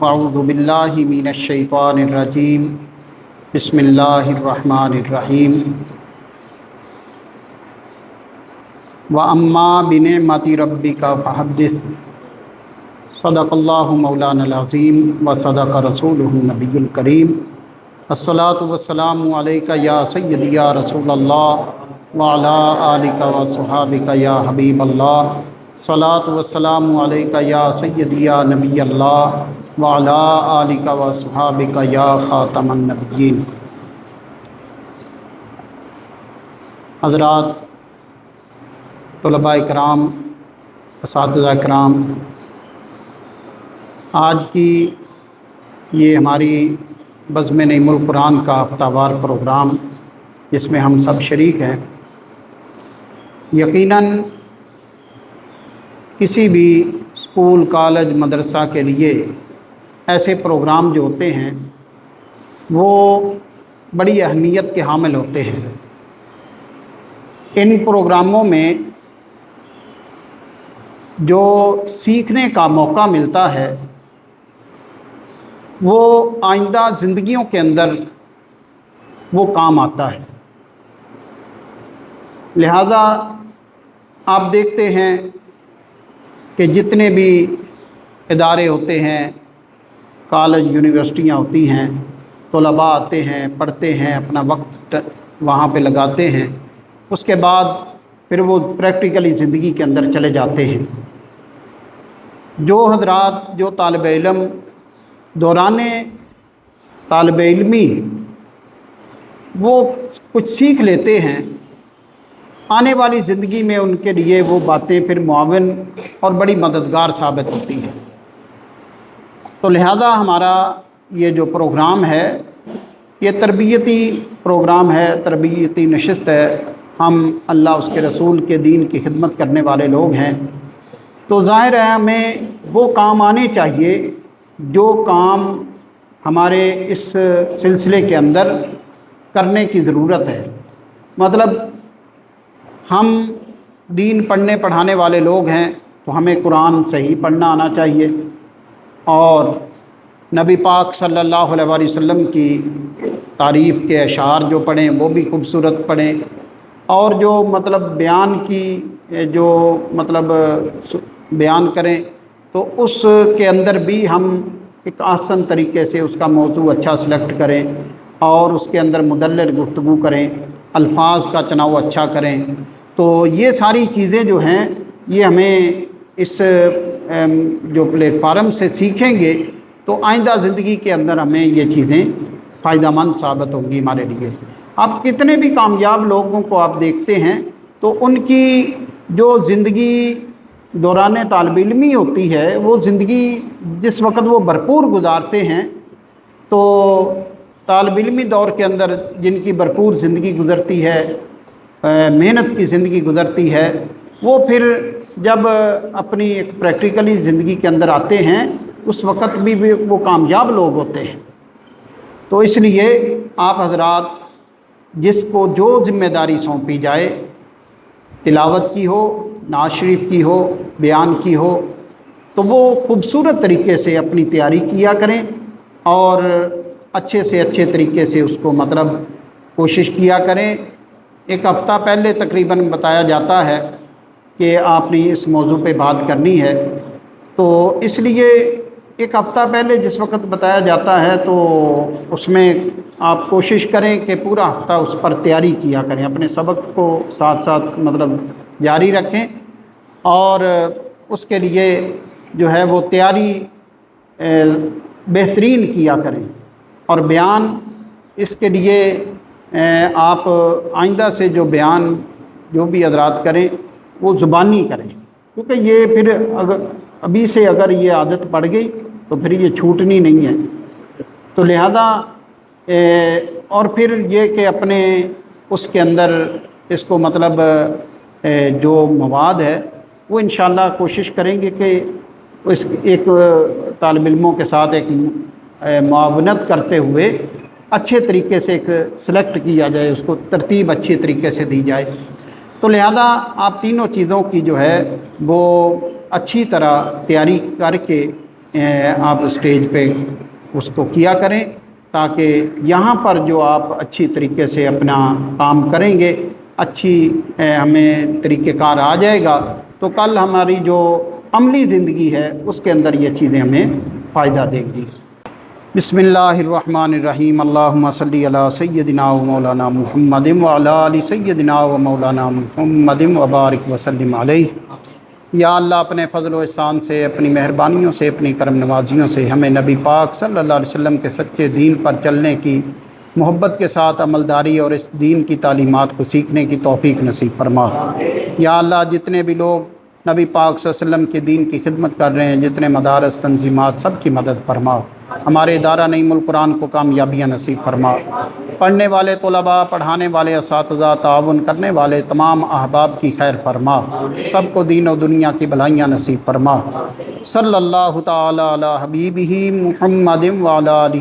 अऊज़ु बिल्लाहि मिनश्शैतानिर्रजीम बिस्मिल्लाहिर्रहमानिर्रहीम व अम्मा बिनिअमति रब्बिका फहद्दिस सदक़ल्लाहु मौलानल अज़ीम व सदक़ रसूलुहुन नबियुल करीम। अस्सलातु वस्सलामु अलैका या सय्यदी या रसूलल्लाह व अला आलिका व सहाबिका या हबीबल्लाह। सलातु वस्सलामु अलैका या सय्यदी या नबियल्लाह व अला आलिका व सहाबिका या ख़ातमन नबिय्यीन। हज़रात, तलबा इकराम, असातिज़ा इकराम, आज की ये हमारी बज़्म नईमुल कुरान का हफ्तावार प्रोग्राम जिसमें हम सब शरीक हैं। यकीनन किसी भी स्कूल, कॉलेज, मदरसा के लिए ऐसे प्रोग्राम जो होते हैं वो बड़ी अहमियत के हामिल होते हैं। इन प्रोग्रामों में जो सीखने का मौका मिलता है वो आइंदा ज़िंदगियों के अंदर वो काम आता है। लिहाजा आप देखते हैं कि जितने भी इदारे होते हैं, कॉलेज, यूनिवर्सिटियाँ होती हैं, तलबा आते हैं, पढ़ते हैं, अपना वक्त वहाँ पे लगाते हैं, उसके बाद फिर वो प्रैक्टिकली ज़िंदगी के अंदर चले जाते हैं। जो हज़रात, जो तालिब इल्म दौराने तालिब इल्मी वो कुछ सीख लेते हैं, आने वाली ज़िंदगी में उनके लिए वो बातें फिर मुआविन और बड़ी मददगार साबित होती हैं। तो लिहाजा हमारा ये जो प्रोग्राम है ये तरबियती प्रोग्राम है, तरबियती नशिस्त है। हम अल्लाह उसके रसूल के दीन की खिदमत करने वाले लोग हैं, तो ज़ाहिर है हमें वो काम आने चाहिए जो काम हमारे इस सिलसिले के अंदर करने की ज़रूरत है। मतलब हम दीन पढ़ने पढ़ाने वाले लोग हैं तो हमें कुरान सही पढ़ना आना चाहिए और नबी पाक सल्लल्लाहु अलैहि वसल्लम की तारीफ़ के अशार जो पढ़ें वो भी खूबसूरत पढ़ें, और जो मतलब बयान की जो मतलब बयान करें तो उसके अंदर भी हम एक आसान तरीके से उसका मौजू अच्छा सिलेक्ट करें और उसके अंदर मुदल्लल गुफ्तगू करें, अल्फाज का चुनाव अच्छा करें। तो ये सारी चीज़ें जो हैं ये हमें इस जो प्लेटफार्म से सीखेंगे तो आइंदा ज़िंदगी के अंदर हमें ये चीज़ें फ़ायदेमंद साबित होंगी हमारे लिए। आप कितने भी कामयाब लोगों को आप देखते हैं तो उनकी जो ज़िंदगी दौरान तालिब इल्मी होती है वो ज़िंदगी जिस वक्त वो भरपूर गुजारते हैं, तो तालिब इल्मी दौर के अंदर जिनकी भरपूर ज़िंदगी गुज़रती है, मेहनत की ज़िंदगी गुज़रती है, वो फिर जब अपनी एक प्रैक्टिकली ज़िंदगी के अंदर आते हैं उस वक़्त भी वो कामयाब लोग होते हैं। तो इसलिए आप हज़रात जिसको जो ज़िम्मेदारी सौंपी जाए, तिलावत की हो, नात शरीफ की हो, बयान की हो, तो वो खूबसूरत तरीके से अपनी तैयारी किया करें और अच्छे से अच्छे तरीके से उसको मतलब कोशिश किया करें। एक हफ़्ता पहले तकरीबन बताया जाता है कि आपने इस मौजू पे बात करनी है, तो इसलिए एक हफ़्ता पहले जिस वक्त बताया जाता है तो उसमें आप कोशिश करें कि पूरा हफ़्ता उस पर तैयारी किया करें, अपने सबक को साथ साथ मतलब जारी रखें और उसके लिए जो है वो तैयारी बेहतरीन किया करें। और बयान इसके लिए आप आइंदा से जो बयान जो भी हज़रात करें वो ज़ुबानी करें, क्योंकि ये फिर अगर अभी से अगर ये आदत पड़ गई तो फिर ये छूटनी नहीं है। तो लिहाजा और फिर ये कि अपने उसके अंदर इसको मतलब जो मवाद है वो इंशाअल्लाह कोशिश करेंगे कि उस एक तालिब इल्मों के साथ एक मुआवनत करते हुए अच्छे तरीके से एक सिलेक्ट किया जाए, उसको तरतीब अच्छी तरीके से दी जाए। तो लिहाजा आप तीनों चीज़ों की जो है वो अच्छी तरह तैयारी करके آپ اسٹیج پہ اس کو کیا کریں، تاکہ یہاں پر جو آپ اچھی طریقے سے اپنا کام کریں گے، اچھی ہمیں طریقہ کار آ جائے گا، تو کل ہماری جو عملی زندگی ہے اس کے اندر یہ چیزیں ہمیں فائدہ دیں گی۔ بسم اللہ الرحمن الرحیم، اللہم صلی علی سیدنا و مولانا محمد وعلی آل سیدنا و مولانا محمد وبارک وسلم علیہ۔ یا اللہ اپنے فضل و احسان سے، اپنی مہربانیوں سے، اپنی کرم نوازیوں سے ہمیں نبی پاک صلی اللہ علیہ وسلم کے سچے دین پر چلنے کی، محبت کے ساتھ عملداری اور اس دین کی تعلیمات کو سیکھنے کی توفیق نصیب فرما۔ یا اللہ جتنے بھی لوگ نبی پاک صلی اللہ علیہ وسلم کے دین کی خدمت کر رہے ہیں، جتنے مدارس تنظیمات، سب کی مدد فرما۔ ہمارے ادارہ نعیم القرآن کو کامیابیاں نصیب فرما۔ پڑھنے والے طلباء، پڑھانے والے اساتذہ، تعاون کرنے والے تمام احباب کی خیر فرما، سب کو دین و دنیا کی بھلائیاں نصیب فرما۔ صلی اللہ تعالی علی حبیبہ محمد وعلی آلہ